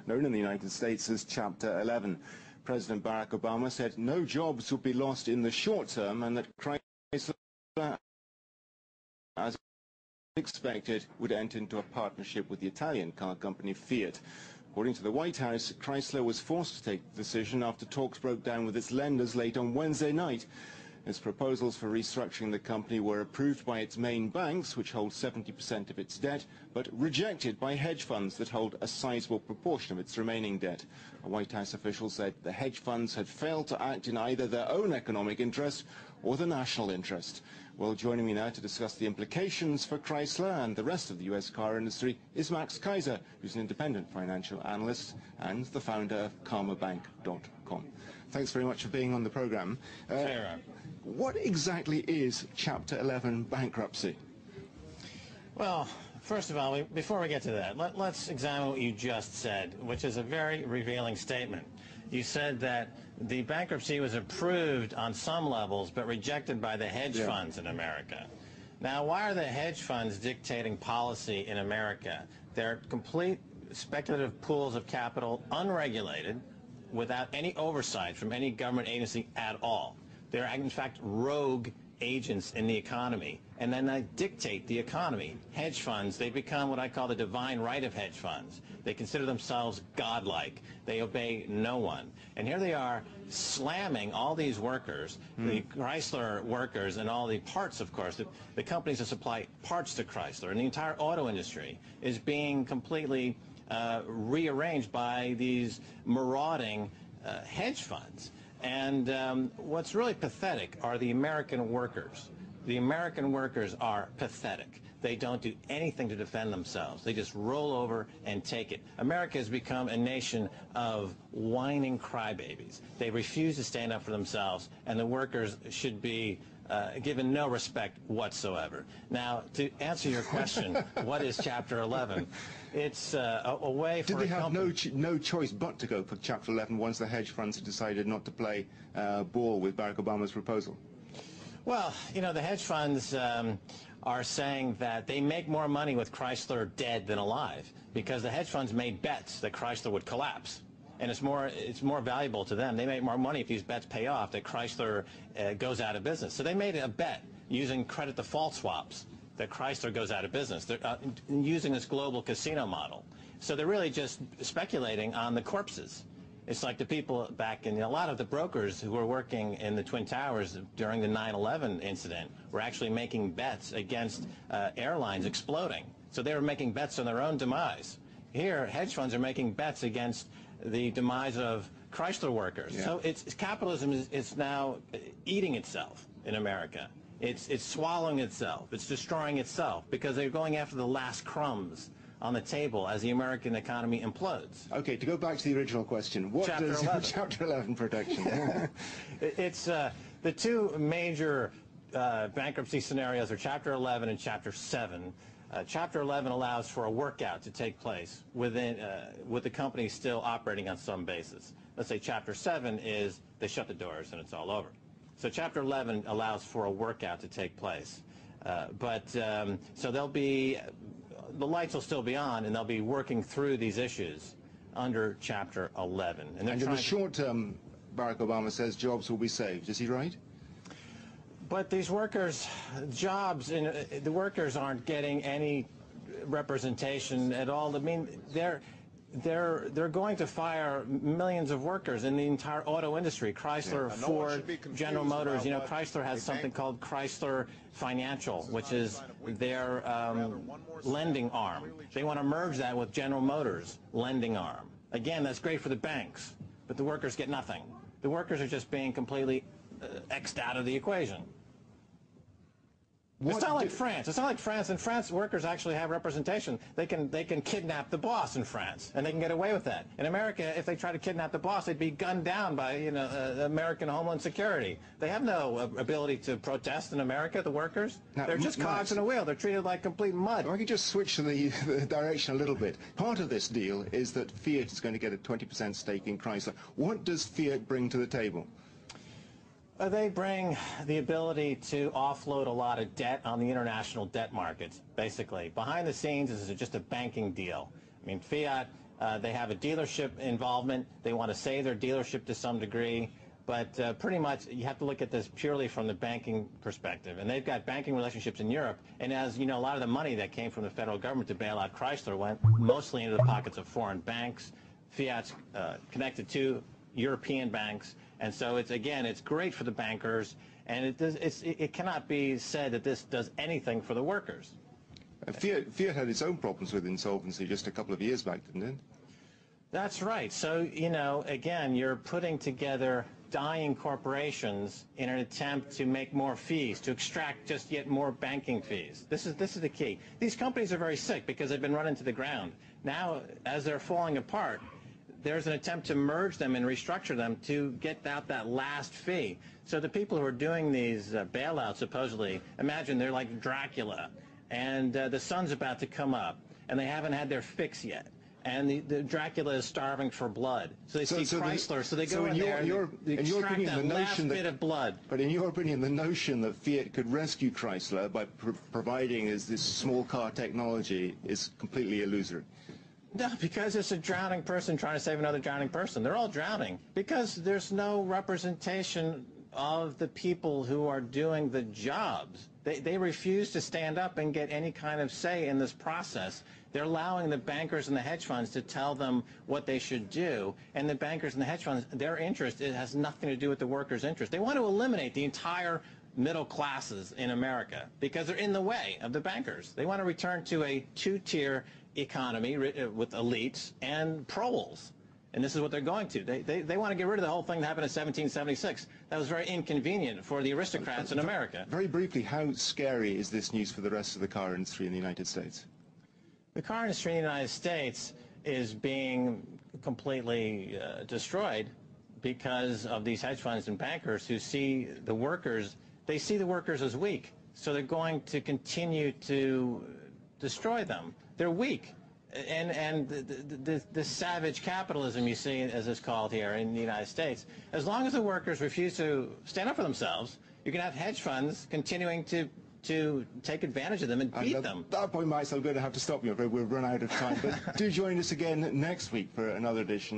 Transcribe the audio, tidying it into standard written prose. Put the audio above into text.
known in the United States as Chapter 11. President Barack Obama said no jobs would be lost in the short term and that Chrysler, as expected, would enter into a partnership with the Italian car company Fiat. According to the White House, Chrysler was forced to take the decision after talks broke down with its lenders late on Wednesday night. Its proposals for restructuring the company were approved by its main banks, which hold 70% of its debt, but rejected by hedge funds that hold a sizable proportion of its remaining debt. A White House official said the hedge funds had failed to act in either their own economic interest or the national interest. Well, joining me now to discuss the implications for Chrysler and the rest of the US car industry is Max Keiser, who's an independent financial analyst and the founder of KarmaBank.com. Thanks very much for being on the program. What exactly is Chapter 11 bankruptcy? Well, first of all, before we get to that, let's examine what you just said, which is a very revealing statement. You said that the bankruptcy was approved on some levels but rejected by the hedge funds in America. Now, why are the hedge funds dictating policy in America? They're complete speculative pools of capital, unregulated, without any oversight from any government agency at all. They're, in fact, rogue agents in the economy, and then they dictate the economy. Hedge funds, they become what I call the divine right of hedge funds. They consider themselves godlike. They obey no one. And here they are slamming all these workers, the Chrysler Workers and all the parts, of course, the companies that supply parts to Chrysler, and the entire auto industry is being completely rearranged by these marauding hedge funds. And what's really pathetic are the American workers. The American workers are pathetic. They don't do anything to defend themselves. They just roll over and take it. America has become a nation of whining crybabies. They refuse to stand up for themselves, and the workers should be given no respect whatsoever. Now, to answer your question, what is Chapter 11? It's a way for Did they have no choice but to go for Chapter 11 once the hedge funds had decided not to play ball with Barack Obama's proposal? Well, you know, the hedge funds are saying that they make more money with Chrysler dead than alive because the hedge funds made bets that Chrysler would collapse. And it's more valuable to them. They make more money if these bets pay off, that Chrysler goes out of business. So they made a bet using credit default swaps that Chrysler goes out of business. They're using this global casino model. So they're really just speculating on the corpses. It's like the people back in, a lot of the brokers who were working in the Twin Towers during the 9/11 incident were actually making bets against airlines exploding. So they were making bets on their own demise. Here, hedge funds are making bets against the demise of Chrysler Workers. Yeah. So capitalism is now eating itself in America. It's swallowing itself. It's destroying itself because they're going after the last crumbs on the table as the American economy implodes. Okay, to go back to the original question, what does Chapter 11 protection? It's the two major bankruptcy scenarios are Chapter 11 and Chapter 7. Chapter 11 allows for a workout to take place with the company still operating on some basis. Let's say Chapter 7 is they shut the doors and it's all over. So Chapter 11 allows for a workout to take place. So they'll be, the lights will still be on and they'll be working through these issues under Chapter 11. And in the short term, Barack Obama says jobs will be saved. Is he right? But these workers' jobs, the workers aren't getting any representation at all. I mean, they're going to fire millions of workers in the entire auto industry. Chrysler, Ford, General Motors. You know, Chrysler has something called Chrysler Financial, which is their lending arm. They want to merge that with General Motors' lending arm. Again, that's great for the banks, but the workers get nothing. The workers are just being completely X'd out of the equation. It's not like France. It's not like France. In France, workers actually have representation. They can kidnap the boss in France, and they can get away with that. In America, if they try to kidnap the boss, they'd be gunned down by American Homeland Security. They have no ability to protest in America. The workers, they're just cogs in a wheel. They're treated like complete mud. If I could just switch to the direction a little bit. Part of this deal is that Fiat is going to get a 20% stake in Chrysler. What does Fiat bring to the table? They bring the ability to offload a lot of debt on the international debt markets, basically. Behind the scenes, this is just a banking deal. I mean, Fiat They have a dealership involvement. They want to save their dealership to some degree. But pretty much, you have to look at this purely from the banking perspective. And they've got banking relationships in Europe. And as you know, a lot of the money that came from the federal government to bail out Chrysler went mostly into the pockets of foreign banks. Fiat's connected to European banks. And so it's great for the bankers. And it cannot be said that this does anything for the workers. Fiat had its own problems with insolvency just a couple of years back, didn't it? That's right. So, you know, again, you're putting together dying corporations in an attempt to make more fees, to extract just yet more banking fees. This is the key. These companies are very sick because they've been run into the ground. Now, as they're falling apart, there's an attempt to merge them and restructure them to get out that last fee. So the people who are doing these bailouts, supposedly, imagine they're like Dracula, and the sun's about to come up, and they haven't had their fix yet. And the Dracula is starving for blood. So they see Chrysler, so they go in there and extract that last bit of blood. But in your opinion, the notion that Fiat could rescue Chrysler by providing this small car technology is completely illusory. No, because it's a drowning person trying to save another drowning person. They're all drowning because there's no representation of the people who are doing the jobs. They refuse to stand up and get any kind of say in this process. They're allowing the bankers and the hedge funds to tell them what they should do. And the bankers and the hedge funds, their interest, it has nothing to do with the workers' interest. They want to eliminate the entire middle classes in America because they're in the way of the bankers. They want to return to a two-tier economy with elites and proles. And this is what they're going to. They want to get rid of the whole thing that happened in 1776. That was very inconvenient for the aristocrats in America. Very briefly, how scary is this news for the rest of the car industry in the United States? The car industry in the United States is being completely destroyed because of these hedge funds and bankers who see the workers, they see the workers as weak. So they're going to continue to destroy them. They're weak. And the savage capitalism you see, as it's called here in the United States, as long as the workers refuse to stand up for themselves, you can have hedge funds continuing to take advantage of them and beat them. At that point, Max, I'm going to have to stop you. We've run out of time. But do join us again next week for another edition